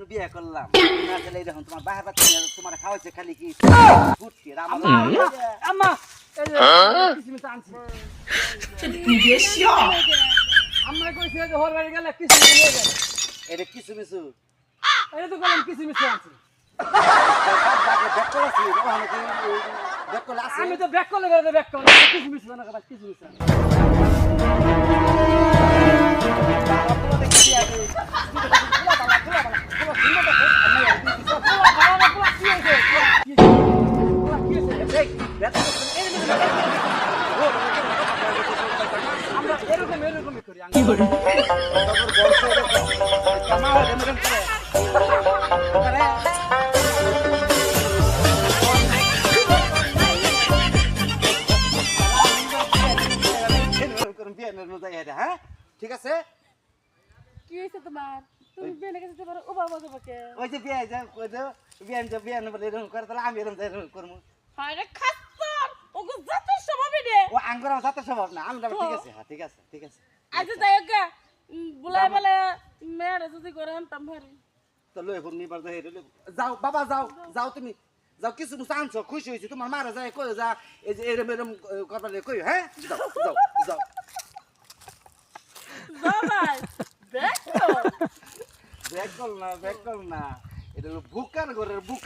বিয়ে করলাম না তাহলে দেখুন তোমার বাহার বাচ্চা তোমার খাওয়াইছে খালি কি ফুটকি আম্মা এই যে কিসমিস আনছি আম্মা কইছে যে হর বাড়ি গেলে কিসমিস নিয়ে যাবে এটা কিছু মিছু এটা তো বললাম কিসমিস আনছি আমি তো ব্যাক করলে ব্যাক করলে কিসমিস না কথা কিসমিস আমরা এরকমই করি হ্যাঁ ঠিক আছে কি হইছে তোমার তুমি বেনে গেছে তোমার ও বাবা বাবাকে ওই যে বিয়ে যা ওই যে বিয়ে বলে এরকম করে তাহলে আমি এরকম করবো আরে খাস্তার ওগো যত স্বভাবে রে ও আঙ্গুর আমার সাথে স্বভাব না আমি ঠিক আছে হ্যাঁ ঠিক আছে ঠিক আছে আজ যাই গা বুলাই বলে মেরে যদি করে আনতাম ভারি তো লই ফোন নিবার যাও বাবা যাও যাও তুমি যাও কিছু কিছু আনছো খুশি হয়েছি তোমার মারা যায় কই যা এই যে এরম এরম করবার কই হ্যাঁ যাও যাও যাও বাবাই দেখো ব্যাক কল না এটা হলো বুকার ঘরের বুক